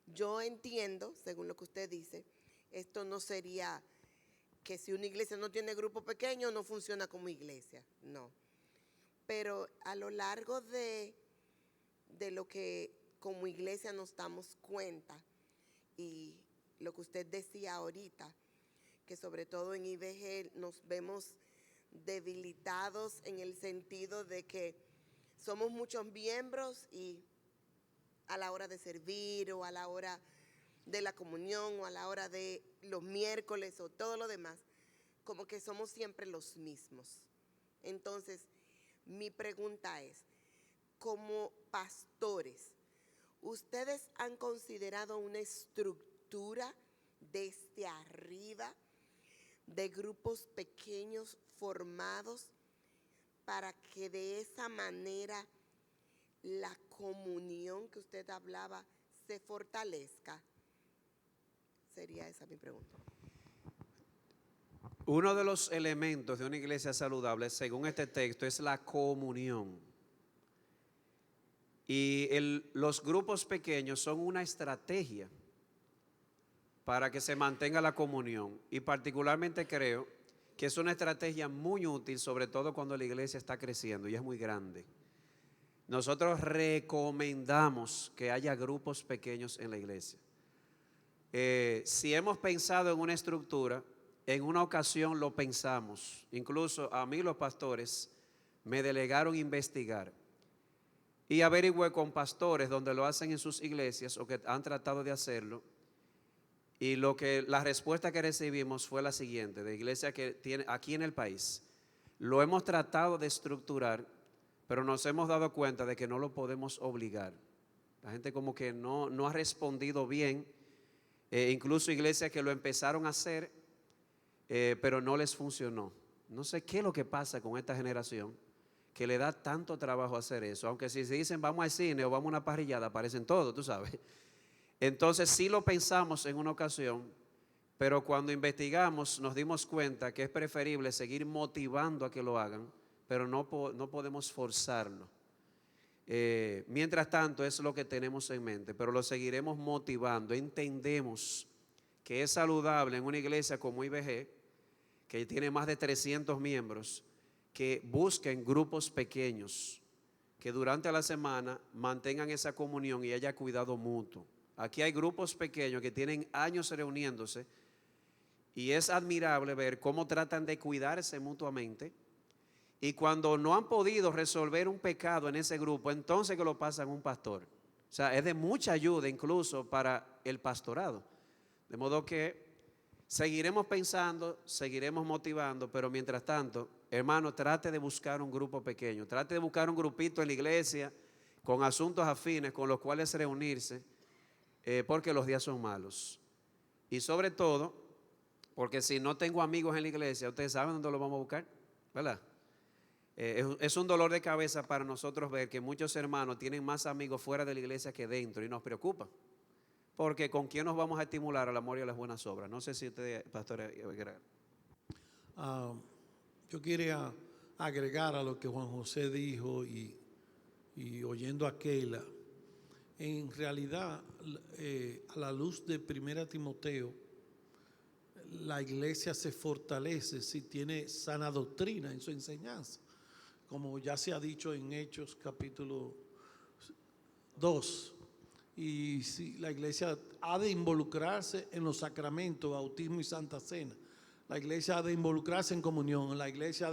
Yo entiendo, según lo que usted dice, esto no sería que si una iglesia no tiene grupo pequeño no funciona como iglesia, no. Pero a lo largo de lo que como iglesia nos damos cuenta y lo que usted decía ahorita, que sobre todo en IBG nos vemos debilitados en el sentido de que somos muchos miembros y a la hora de servir o a la hora de la comunión o a la hora de los miércoles o todo lo demás, como que somos siempre los mismos. Entonces, mi pregunta es, como pastores, ¿ustedes han considerado una estructura desde arriba de grupos pequeños formados para que de esa manera la comunión que usted hablaba se fortalezca? Sería esa mi pregunta. Uno de los elementos de una iglesia saludable, según este texto, es la comunión. Y los grupos pequeños son una estrategia para que se mantenga la comunión. Y particularmente creo que es una estrategia muy útil, sobre todo cuando la iglesia está creciendo y es muy grande. Nosotros recomendamos que haya grupos pequeños en la iglesia. Si hemos pensado en una estructura, en una ocasión lo pensamos. Incluso a mí los pastores me delegaron investigar. Y averigüé con pastores donde lo hacen en sus iglesias o que han tratado de hacerlo. Y la respuesta que recibimos fue la siguiente, de iglesia que tiene aquí en el país. Lo hemos tratado de estructurar, pero nos hemos dado cuenta de que no lo podemos obligar. La gente como que no ha respondido bien. Incluso iglesias que lo empezaron a hacer, pero no les funcionó. No sé qué es lo que pasa con esta generación, que le da tanto trabajo hacer eso. Aunque si se dicen vamos al cine o vamos a una parrillada, aparecen todos, tú sabes. Entonces sí lo pensamos en una ocasión, pero cuando investigamos nos dimos cuenta que es preferible seguir motivando a que lo hagan, pero no podemos forzarlo. Mientras tanto es lo que tenemos en mente, pero lo seguiremos motivando. Entendemos que es saludable en una iglesia como IBG, que tiene más de 300 miembros, que busquen grupos pequeños, que durante la semana mantengan esa comunión y haya cuidado mutuo. Aquí hay grupos pequeños que tienen años reuniéndose y es admirable ver cómo tratan de cuidarse mutuamente. Y cuando no han podido resolver un pecado en ese grupo, entonces que lo pasan a un pastor. O sea, es de mucha ayuda incluso para el pastorado. De modo que seguiremos pensando, seguiremos motivando, pero mientras tanto, hermano, trate de buscar un grupo pequeño. Trate de buscar un grupito en la iglesia con asuntos afines con los cuales reunirse, porque los días son malos. Y sobre todo, porque si no tengo amigos en la iglesia, ustedes saben dónde los vamos a buscar, ¿verdad? Es un dolor de cabeza para nosotros ver que muchos hermanos tienen más amigos fuera de la iglesia que dentro y nos preocupa. Porque ¿con quién nos vamos a estimular al amor y a las buenas obras? No sé si usted, pastor, Yo quería agregar a lo que Juan José dijo y oyendo a Keila, En realidad, a la luz de 1 Timoteo, la iglesia se fortalece si tiene sana doctrina en su enseñanza, como ya se ha dicho en Hechos capítulo 2. Y si la iglesia ha de involucrarse en los sacramentos, bautismo y santa cena. La iglesia ha de involucrarse en comunión, la iglesia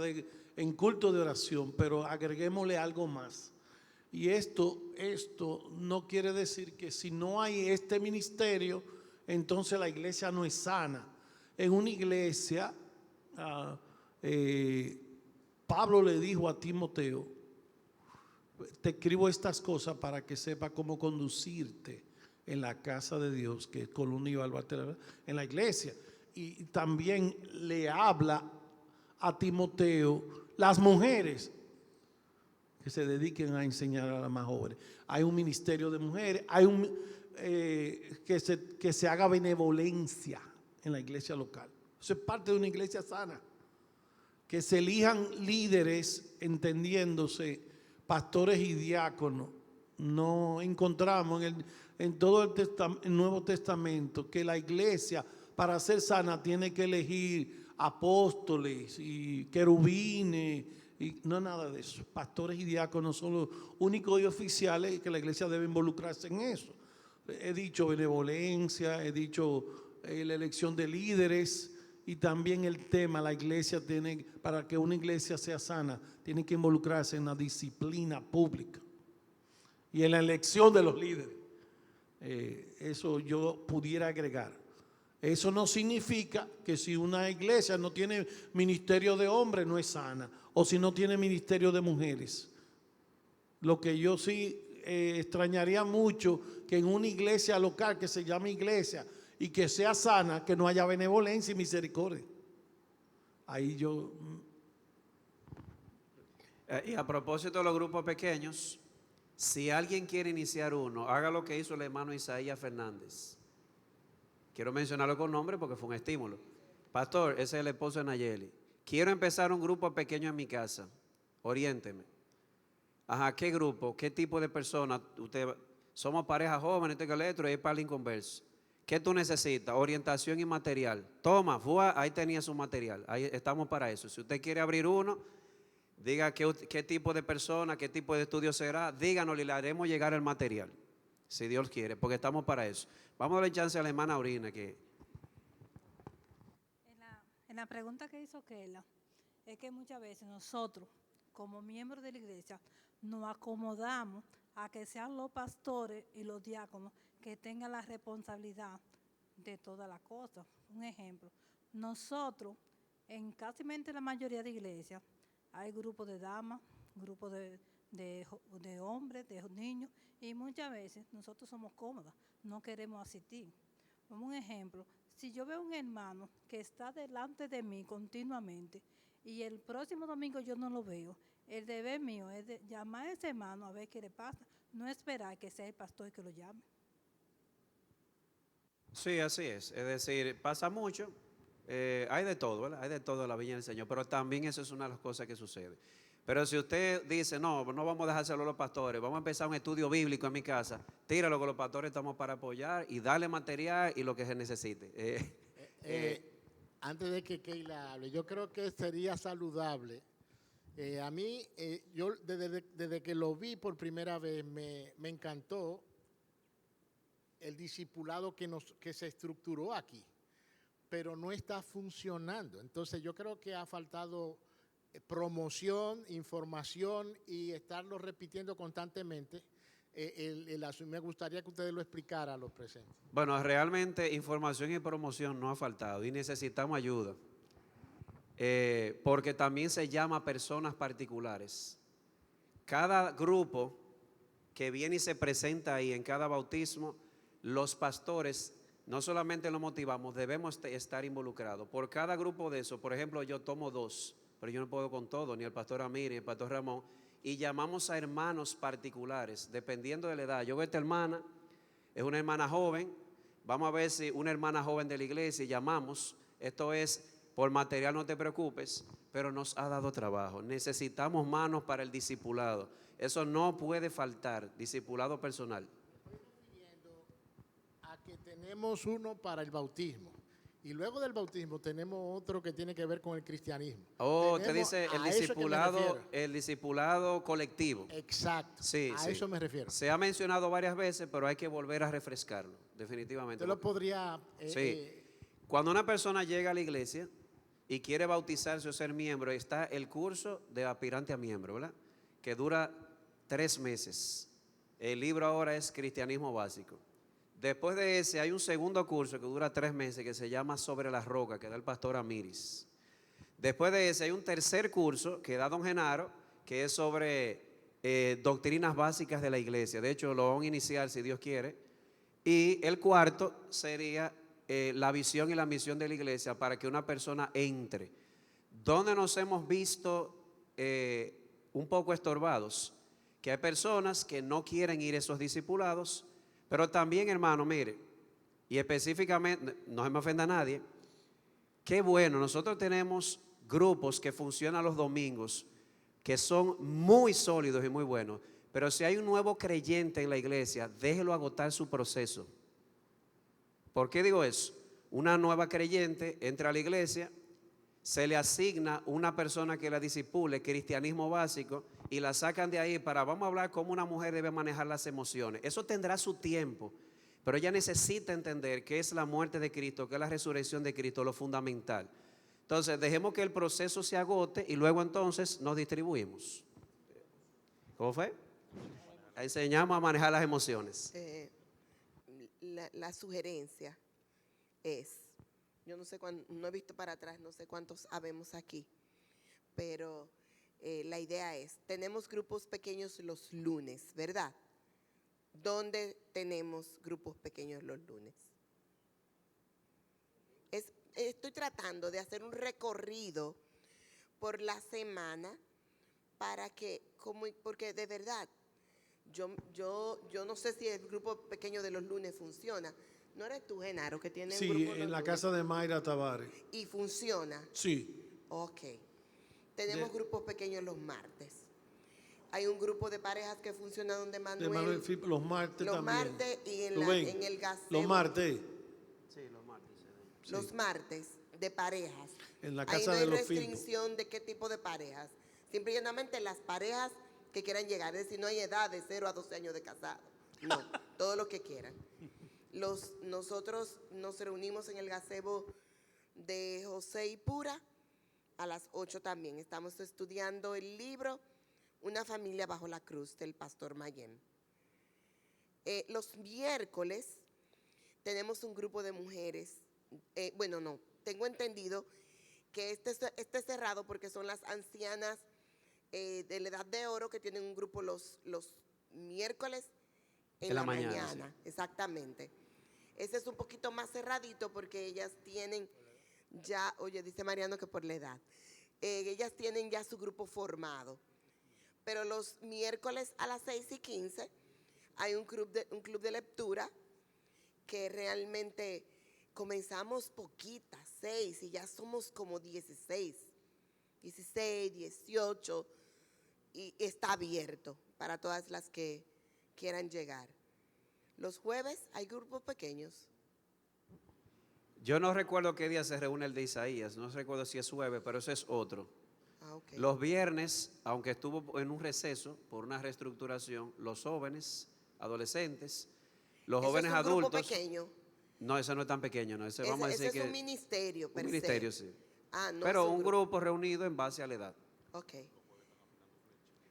en culto de oración, pero agreguémosle algo más. Y esto no quiere decir que si no hay este ministerio, entonces la iglesia no es sana. En una iglesia, Pablo le dijo a Timoteo: te escribo estas cosas para que sepa cómo conducirte en la casa de Dios, que es columna y baluarte en la iglesia. Y también le habla a Timoteo las mujeres que se dediquen a enseñar a las más jóvenes. Hay un ministerio de mujeres, hay que se haga benevolencia en la iglesia local. Eso es parte de una iglesia sana. Que se elijan líderes entendiéndose, pastores y diáconos. No encontramos en todo el Nuevo Testamento que la iglesia, para ser sana, tiene que elegir apóstoles y querubines, y no nada de eso. Pastores y diáconos son los únicos y oficiales que la iglesia debe involucrarse en eso. He dicho benevolencia, he dicho la elección de líderes, y también el tema, la iglesia tiene, para que una iglesia sea sana, tiene que involucrarse en la disciplina pública y en la elección de los líderes. Eso yo pudiera agregar. Eso no significa que si una iglesia no tiene ministerio de hombres no es sana, o si no tiene ministerio de mujeres. Lo que yo sí extrañaría mucho, que en una iglesia local que se llame iglesia y que sea sana, que no haya benevolencia y misericordia. Ahí yo... Y a propósito de los grupos pequeños, si alguien quiere iniciar uno, haga lo que hizo el hermano Isaías Fernández. Quiero mencionarlo con nombre porque fue un estímulo. Pastor, ese es el esposo de Nayeli. Quiero empezar un grupo pequeño en mi casa. Oriénteme. Ajá, ¿qué grupo? ¿Qué tipo de persona? Somos pareja joven, esto y el otro, y es para el inconverso. ¿Qué tú necesitas? Orientación y material. Toma, ahí tenía su material. Ahí estamos para eso. Si usted quiere abrir uno, diga qué tipo de persona, qué tipo de estudio será. Díganos y le haremos llegar el material. Si Dios quiere, porque estamos para eso. Vamos a darle chance a la hermana Aurina que... En la pregunta que hizo Keila, es que muchas veces nosotros, como miembros de la iglesia, nos acomodamos a que sean los pastores y los diáconos que tengan la responsabilidad de toda la cosa. Un ejemplo, nosotros, en casi la mayoría de iglesias, hay grupos de damas, grupos de hombres, de niños, y muchas veces nosotros somos cómodas, no queremos asistir. Como un ejemplo, si yo veo un hermano que está delante de mí continuamente y el próximo domingo yo no lo veo, el deber mío es de llamar a ese hermano a ver qué le pasa, no esperar que sea el pastor que lo llame. Sí, así es. Es decir, pasa mucho. Hay de todo, ¿verdad? Hay de todo en la viña del Señor, pero también eso es una de las cosas que sucede. Pero si usted dice, no vamos a dejárselo a los pastores, vamos a empezar un estudio bíblico en mi casa, tíralo, que los pastores estamos para apoyar y darle material y lo que se necesite. Antes de que Keila hable, yo creo que sería saludable. A mí, yo desde que lo vi por primera vez, me encantó el discipulado que se estructuró aquí, pero no está funcionando. Entonces yo creo que ha faltado promoción, información y estarlo repitiendo constantemente. Me gustaría que ustedes lo explicaran a los presentes. Bueno, realmente información y promoción no ha faltado y necesitamos ayuda. Porque también se llama a personas particulares. Cada grupo que viene y se presenta ahí en cada bautismo, los pastores no solamente lo motivamos, debemos estar involucrados. Por cada grupo de esos, por ejemplo, yo tomo 2, pero yo no puedo con todo, ni el pastor Amir, ni el pastor Ramón, y llamamos a hermanos particulares, dependiendo de la edad. Yo veo esta hermana, es una hermana joven, vamos a ver si una hermana joven de la iglesia, llamamos, esto es, por material no te preocupes, pero nos ha dado trabajo. Necesitamos manos para el discipulado. Eso no puede faltar, discipulado personal. que tenemos uno para el bautismo. Y luego del bautismo tenemos otro que tiene que ver con el cristianismo. Oh, te Tenemos- dice a eso que me refiero. el discipulado colectivo. Exacto. Sí, a sí. eso me refiero. Se ha mencionado varias veces, pero hay que volver a refrescarlo, definitivamente. Usted lo podría... Sí. Cuando una persona llega a la iglesia y quiere bautizarse o ser miembro, está el curso de aspirante a miembro, ¿verdad? Que dura 3 meses. El libro ahora es Cristianismo Básico. Después de ese hay un segundo curso que dura 3 meses que se llama Sobre la Roca, que da el pastor Amiris. Después de ese hay un tercer curso que da don Genaro, que es sobre doctrinas básicas de la iglesia. De hecho, lo van a iniciar si Dios quiere. Y el cuarto sería la visión y la misión de la iglesia para que una persona entre. ¿Dónde nos hemos visto un poco estorbados? Que hay personas que no quieren ir a esos discipulados, pero también, hermano, mire, y específicamente, no se me ofenda a nadie, qué bueno, nosotros tenemos grupos que funcionan los domingos, que son muy sólidos y muy buenos, pero si hay un nuevo creyente en la iglesia, déjelo agotar su proceso. ¿Por qué digo eso? Una nueva creyente entra a la iglesia, se le asigna una persona que la disipule, cristianismo básico, y la sacan de ahí para, vamos a hablar cómo una mujer debe manejar las emociones. Eso tendrá su tiempo, pero ella necesita entender que es la muerte de Cristo, que es la resurrección de Cristo, lo fundamental. Entonces, dejemos que el proceso se agote y luego entonces nos distribuimos. ¿Cómo fue? Enseñamos a manejar las emociones. La sugerencia es, yo no sé cuánto, no he visto para atrás, no sé cuántos habemos aquí, pero la idea es, tenemos grupos pequeños los lunes, ¿verdad? ¿Dónde tenemos grupos pequeños los lunes? Estoy tratando de hacer un recorrido por la semana para que, porque de verdad, yo no sé si el grupo pequeño de los lunes funciona. ¿No eres tú, Genaro, que tiene un Sí, grupo en los la lunes? casa de Mayra Tavares. ¿Y funciona? Sí. Ok. Tenemos grupos pequeños los martes. Hay un grupo de parejas que funciona donde Manuel. De Manuel Filipe, los martes los también. martes y Rubén, en el gazebo. los martes. Sí, los martes. Los martes de parejas. En la Ahí casa no hay de los Filpos. restricción de qué tipo de parejas. Simple y llanamente las parejas que quieran llegar. Es decir, no hay edad de 0 a 12 años de casado. No, todo lo que quieran. Nosotros nos reunimos en el gazebo de José y Pura a las 8 también. Estamos estudiando el libro Una familia bajo la cruz del pastor Mayem. Los miércoles tenemos un grupo de mujeres. Tengo entendido que este es cerrado porque son las ancianas de la edad de oro que tienen un grupo los miércoles en la mañana. Sí. Exactamente. Ese es un poquito más cerradito porque ellas tienen ya, oye, dice Mariano que por la edad, ellas tienen ya su grupo formado. Pero los miércoles a las 6:15 hay un club de lectura que realmente comenzamos poquitas, 6, y ya somos como 16, 18, y está abierto para todas las que quieran llegar. Los jueves hay grupos pequeños. Yo no recuerdo qué día se reúne el de Isaías, no recuerdo si es jueves, pero ese es otro. Okay. Los viernes, aunque estuvo en un receso por una reestructuración, los jóvenes, adolescentes, los jóvenes adultos. ¿Es un grupo pequeño? No, ese no es tan pequeño, no. Ese vamos a decir que es un ministerio, un ministerio, sí. No pero un grupo reunido en base a la edad. Ok.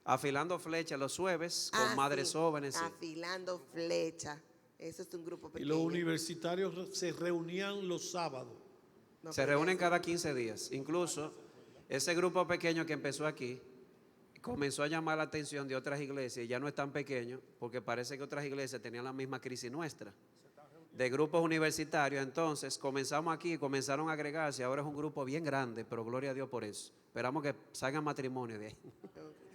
Afilando flecha los jueves con madres jóvenes. Sí. Afilando flecha. Eso es un grupo pequeño. Y los universitarios se reunían los sábados. No, se reúnen cada 15 días. Incluso ese grupo pequeño que empezó aquí comenzó a llamar la atención de otras iglesias y ya no es tan pequeño porque parece que otras iglesias tenían la misma crisis nuestra. De grupos universitarios, entonces comenzamos aquí, comenzaron a agregarse, ahora es un grupo bien grande, pero gloria a Dios por eso. Esperamos que salgan matrimonio de ahí.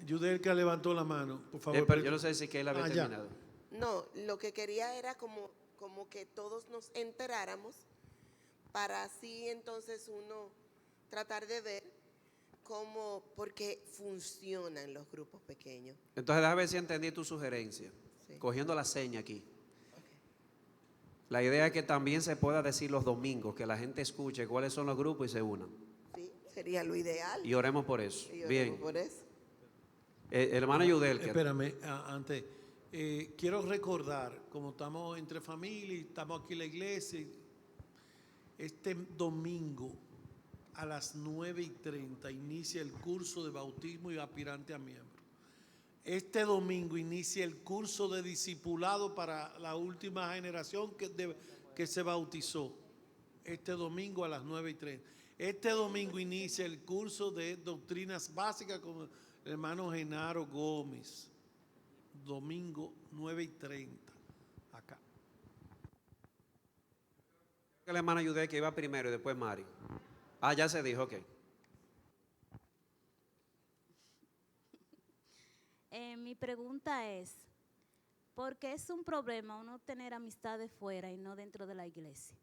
Yudelka levantó la mano, por favor. Pero yo no sé si que él había terminado. No, lo que quería era como que todos nos enteráramos para así entonces uno tratar de ver porque funcionan los grupos pequeños. Entonces déjame ver si entendí tu sugerencia, Sí. cogiendo la seña aquí. La idea es que también se pueda decir los domingos, que la gente escuche cuáles son los grupos y se unan. Sí, sería lo ideal. Y oremos por eso. Y oremos Bien. por eso. Hermano Yudel. Espérame, antes. Quiero recordar, como estamos entre familia y estamos aquí en la iglesia, este domingo a las 9:30 inicia el curso de bautismo y aspirante a miembro. Este domingo inicia el curso de discipulado para la última generación que se bautizó. Este domingo a las 9:30. Este domingo inicia el curso de doctrinas básicas con el hermano Genaro Gómez. Domingo 9:30. Acá. La hermana Yudel que iba primero y después Mari. Ya se dijo, ok. Mi pregunta es, ¿por qué es un problema uno tener amistades fuera y no dentro de la iglesia?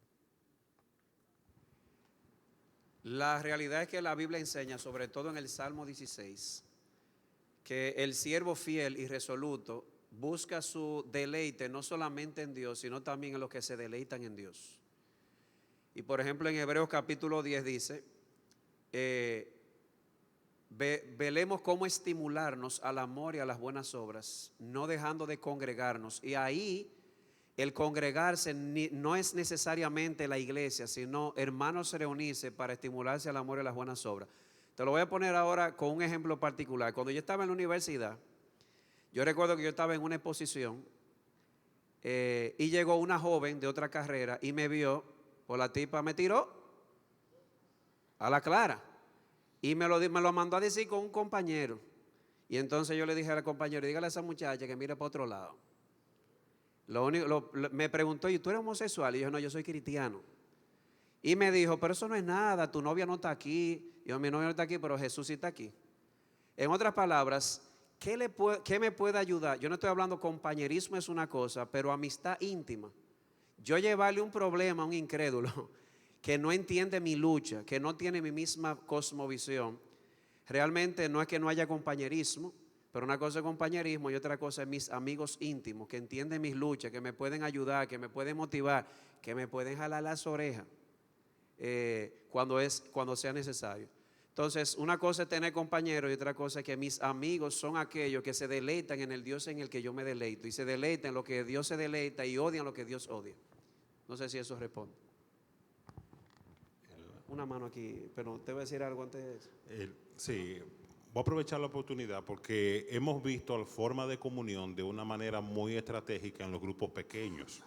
La realidad es que la Biblia enseña, sobre todo en el Salmo 16, que el siervo fiel y resoluto busca su deleite no solamente en Dios, sino también en los que se deleitan en Dios. Y por ejemplo en Hebreos capítulo 10 dice, velemos cómo estimularnos al amor y a las buenas obras, no dejando de congregarnos. Y ahí el congregarse no es necesariamente la iglesia, sino hermanos reunirse para estimularse al amor y a las buenas obras. Te lo voy a poner ahora con un ejemplo particular. Cuando yo estaba en la universidad, yo recuerdo que yo estaba en una exposición y llegó una joven de otra carrera y me vio, pues la tipa me tiró a la clara y me lo mandó a decir con un compañero. Y entonces yo le dije al compañero, dígale a esa muchacha que mire para otro lado. Me preguntó, ¿y tú eres homosexual? Y yo, no, yo soy cristiano. Y me dijo, pero eso no es nada, tu novia no está aquí. Y yo, mi novia no está aquí, pero Jesús sí está aquí. En otras palabras, ¿qué me puede ayudar? Yo no estoy hablando, compañerismo es una cosa, pero amistad íntima. Yo llevarle un problema a un incrédulo que no entiende mi lucha, que no tiene mi misma cosmovisión, realmente no es que no haya compañerismo, pero una cosa es compañerismo y otra cosa es mis amigos íntimos, que entienden mis luchas, que me pueden ayudar, que me pueden motivar, que me pueden jalar las orejas cuando sea necesario. Entonces, una cosa es tener compañeros y otra cosa es que mis amigos son aquellos que se deleitan en el Dios en el que yo me deleito y se deleitan en lo que Dios se deleita y odian lo que Dios odia. No sé si eso responde. Una mano aquí, pero te voy a decir algo antes de eso. Sí, voy a aprovechar la oportunidad porque hemos visto la forma de comunión de una manera muy estratégica en los grupos pequeños,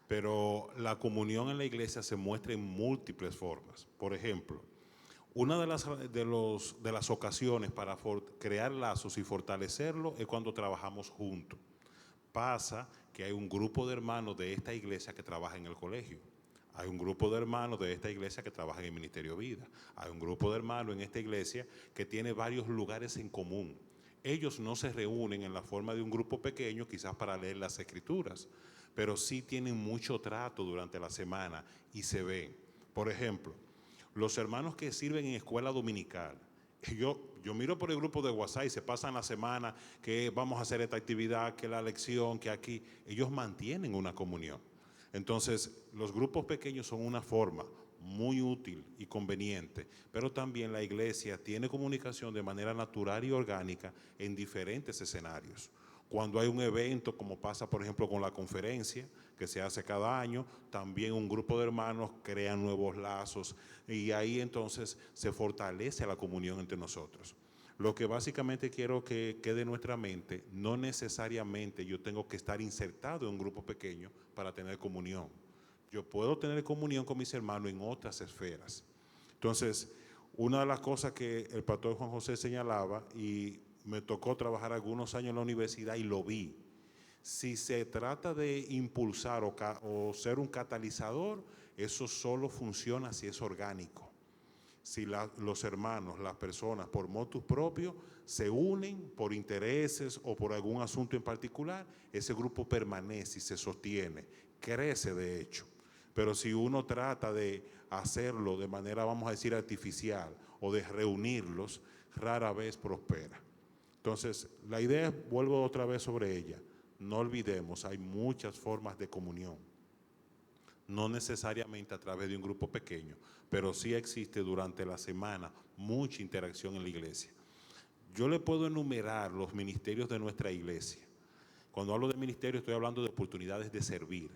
pero la comunión en la iglesia se muestra en múltiples formas. Por ejemplo, una de las ocasiones para crear lazos y fortalecerlo es cuando trabajamos juntos. Pasa que hay un grupo de hermanos de esta iglesia que trabaja en el colegio. Hay un grupo de hermanos de esta iglesia que trabaja en el Ministerio Vida. Hay un grupo de hermanos en esta iglesia que tiene varios lugares en común. Ellos no se reúnen en la forma de un grupo pequeño, quizás para leer las escrituras, pero sí tienen mucho trato durante la semana y se ven. Por ejemplo, los hermanos que sirven en escuela dominical, yo miro por el grupo de WhatsApp y se pasan la semana que vamos a hacer esta actividad, que la lección, que aquí, ellos mantienen una comunión. Entonces, los grupos pequeños son una forma muy útil y conveniente, pero también la iglesia tiene comunicación de manera natural y orgánica en diferentes escenarios. Cuando hay un evento, como pasa por ejemplo con la conferencia que se hace cada año, también un grupo de hermanos crea nuevos lazos y ahí entonces se fortalece la comunión entre nosotros. Lo que básicamente quiero que quede en nuestra mente, no necesariamente yo tengo que estar insertado en un grupo pequeño para tener comunión. Yo puedo tener comunión con mis hermanos en otras esferas. Entonces, una de las cosas que el pastor Juan José señalaba, y me tocó trabajar algunos años en la universidad y lo vi, si se trata de impulsar o ser un catalizador, eso solo funciona si es orgánico. Si los hermanos, las personas por motus propio se unen por intereses o por algún asunto en particular, ese grupo permanece y se sostiene, crece de hecho. Pero si uno trata de hacerlo de manera, vamos a decir, artificial o de reunirlos, rara vez prospera. Entonces, la idea es, vuelvo otra vez sobre ella, no olvidemos, hay muchas formas de comunión. no necesariamente a través de un grupo pequeño, pero sí existe durante la semana mucha interacción en la iglesia. Yo le puedo enumerar los ministerios de nuestra iglesia. Cuando hablo de ministerio estoy hablando de oportunidades de servir.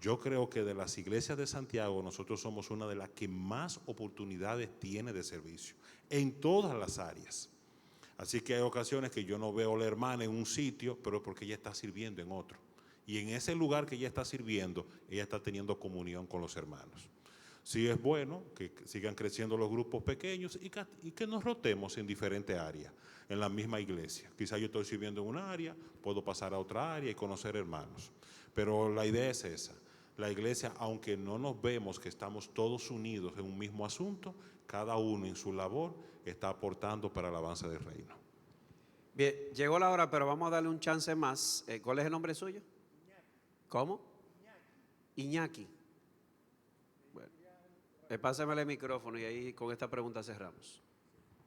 Yo creo que de las iglesias de Santiago nosotros somos una de las que más oportunidades tiene de servicio, en todas las áreas. Así que hay ocasiones que yo no veo a la hermana en un sitio, pero es porque ella está sirviendo en otro. Y en ese lugar que ella está sirviendo, ella está teniendo comunión con los hermanos. Sí es bueno que sigan creciendo los grupos pequeños y que nos rotemos en diferentes áreas, en la misma iglesia. Quizá yo estoy sirviendo en una área, puedo pasar a otra área y conocer hermanos. Pero la idea es esa. La iglesia, aunque no nos vemos que estamos todos unidos en un mismo asunto, cada uno en su labor está aportando para el avance del reino. Bien, llegó la hora, pero vamos a darle un chance más. ¿Cuál es el nombre suyo? ¿Cómo? Iñaki. Bueno, pásamele el micrófono y ahí con esta pregunta cerramos.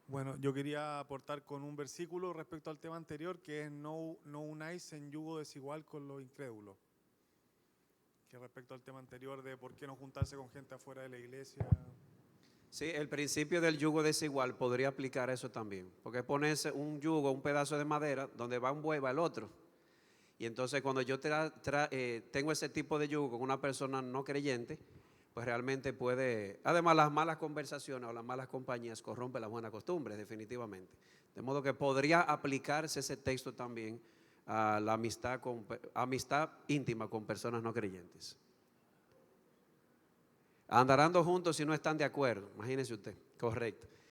Bueno, yo quería aportar con un versículo respecto al tema anterior, que es no unáis en yugo desigual con los incrédulos. Que respecto al tema anterior de por qué no juntarse con gente afuera de la iglesia. Sí, el principio del yugo desigual podría aplicar eso también, porque ponerse un yugo, un pedazo de madera, donde va un buey va el otro. Y entonces cuando yo tengo ese tipo de yugo con una persona no creyente, pues realmente puede, además las malas conversaciones o las malas compañías corrompen las buenas costumbres, definitivamente. De modo que podría aplicarse ese texto también a la amistad íntima con personas no creyentes. Andarán juntos si no están de acuerdo, imagínese usted, correcto.